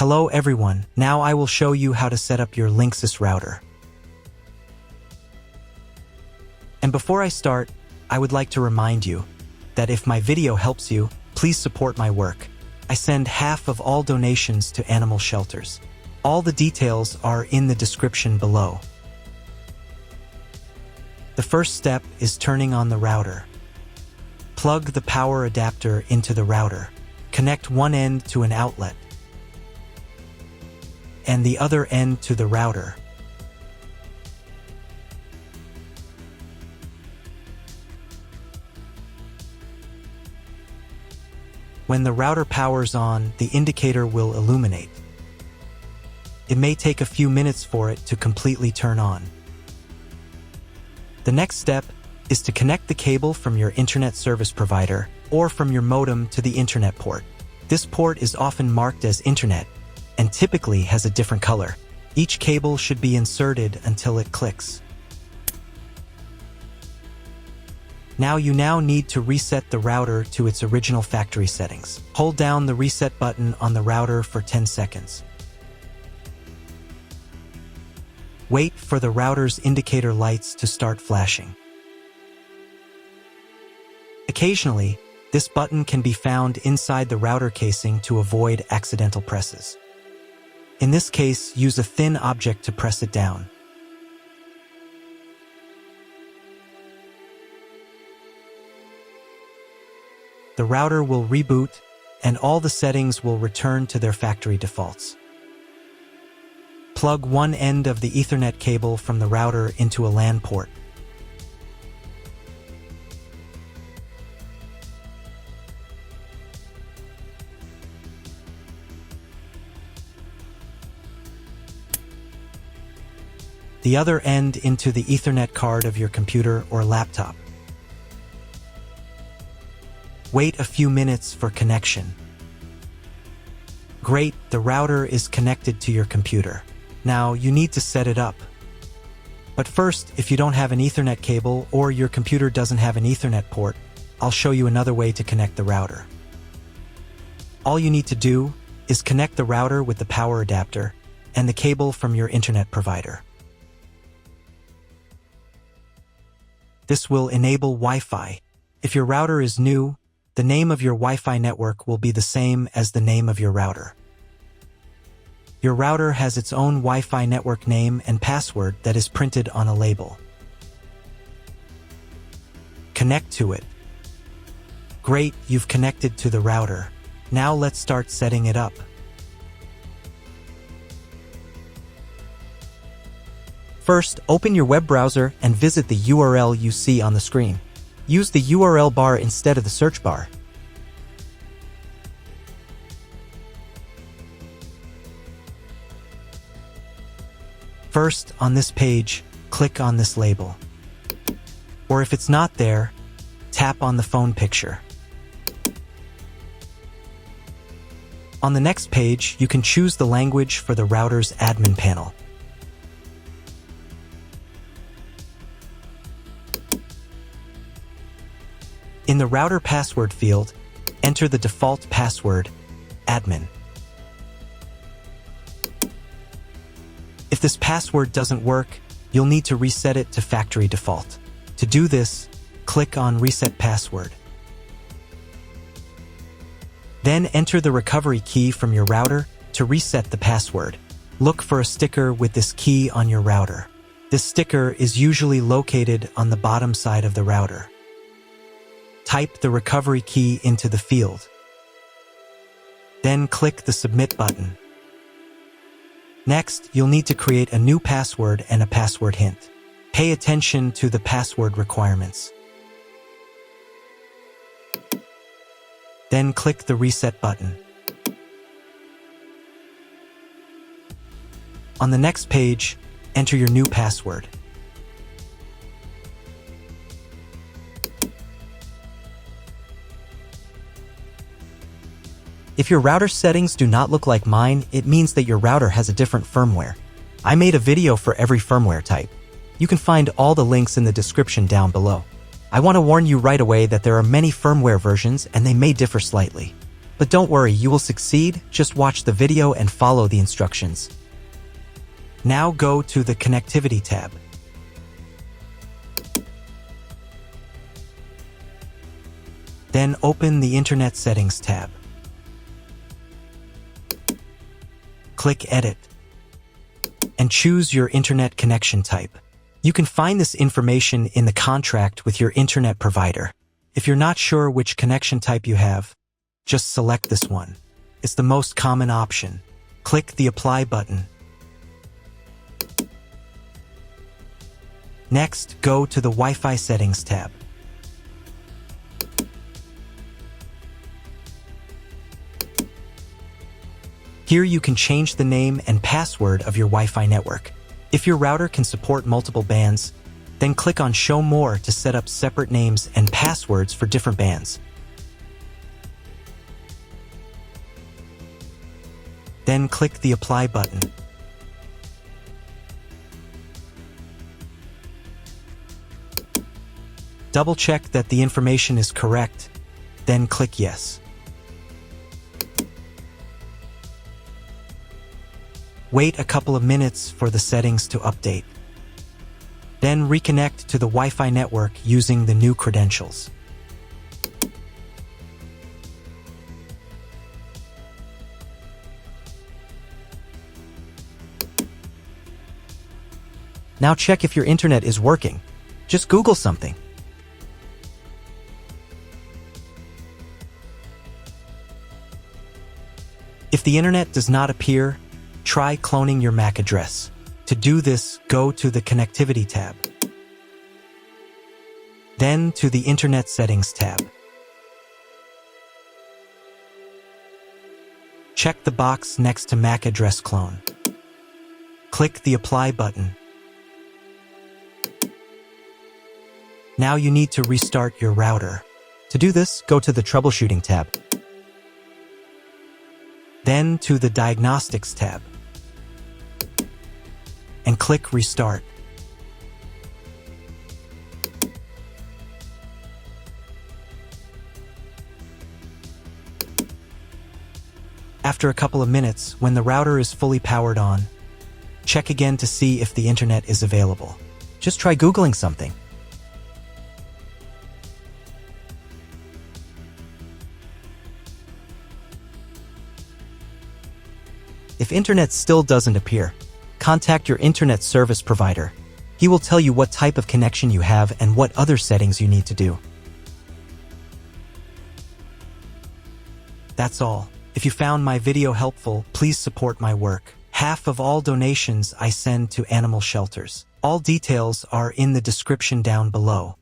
Hello everyone, now I will show you how to set up your LINKSYS router. And before I start, I would like to remind you that if my video helps you, please support my work. I send half of all donations to animal shelters. All the details are in the description below. The first step is turning on the router. Plug the power adapter into the router. Connect one end to an outlet and the other end to the router. When the router powers on, the indicator will illuminate. It may take a few minutes for it to completely turn on. The next step is to connect the cable from your internet service provider or from your modem to the internet port. This port is often marked as internet and typically has a different color. Each cable should be inserted until it clicks. You now need to reset the router to its original factory settings. Hold down the reset button on the router for 10 seconds. Wait for the router's indicator lights to start flashing. Occasionally, this button can be found inside the router casing to avoid accidental presses. In this case, use a thin object to press it down. The router will reboot, and all the settings will return to their factory defaults. Plug one end of the Ethernet cable from the router into a LAN port. The other end into the Ethernet card of your computer or laptop. Wait a few minutes for connection. Great, the router is connected to your computer. Now you need to set it up. But first, if you don't have an Ethernet cable or your computer doesn't have an Ethernet port, I'll show you another way to connect the router. All you need to do is connect the router with the power adapter and the cable from your internet provider. This will enable Wi-Fi. If your router is new, the name of your Wi-Fi network will be the same as the name of your router. Your router has its own Wi-Fi network name and password that is printed on a label. Connect to it. Great, you've connected to the router. Now let's start setting it up. First, open your web browser and visit the URL you see on the screen. Use the URL bar instead of the search bar. First, on this page, click on this label. Or if it's not there, tap on the phone picture. On the next page, you can choose the language for the router's admin panel. In the router password field, enter the default password, admin. If this password doesn't work, you'll need to reset it to factory default. To do this, click on Reset Password. Then enter the recovery key from your router to reset the password. Look for a sticker with this key on your router. This sticker is usually located on the bottom side of the router. Type the recovery key into the field. Then click the Submit button. Next, you'll need to create a new password and a password hint. Pay attention to the password requirements. Then click the Reset button. On the next page, enter your new password. If your router settings do not look like mine, it means that your router has a different firmware. I made a video for every firmware type. You can find all the links in the description down below. I want to warn you right away that there are many firmware versions and they may differ slightly. But don't worry, you will succeed. Just watch the video and follow the instructions. Now go to the Connectivity tab. Then open the Internet Settings tab. Click Edit and choose your internet connection type. You can find this information in the contract with your internet provider. If you're not sure which connection type you have, just select this one. It's the most common option. Click the Apply button. Next, go to the Wi-Fi Settings tab. Here you can change the name and password of your Wi-Fi network. If your router can support multiple bands, then click on Show More to set up separate names and passwords for different bands. Then click the Apply button. Double-check that the information is correct, then click Yes. Wait a couple of minutes for the settings to update. Then reconnect to the Wi-Fi network using the new credentials. Now check if your internet is working. Just Google something. If the internet does not appear, try cloning your MAC address. To do this, go to the Connectivity tab. Then to the Internet Settings tab. Check the box next to MAC address clone. Click the Apply button. Now you need to restart your router. To do this, go to the Troubleshooting tab. Then to the Diagnostics tab. And click Restart. After a couple of minutes, when the router is fully powered on, check again to see if the internet is available. Just try Googling something. If internet still doesn't appear, contact your internet service provider. He will tell you what type of connection you have and what other settings you need to do. That's all. If you found my video helpful, please support my work. Half of all donations I send to animal shelters. All details are in the description down below.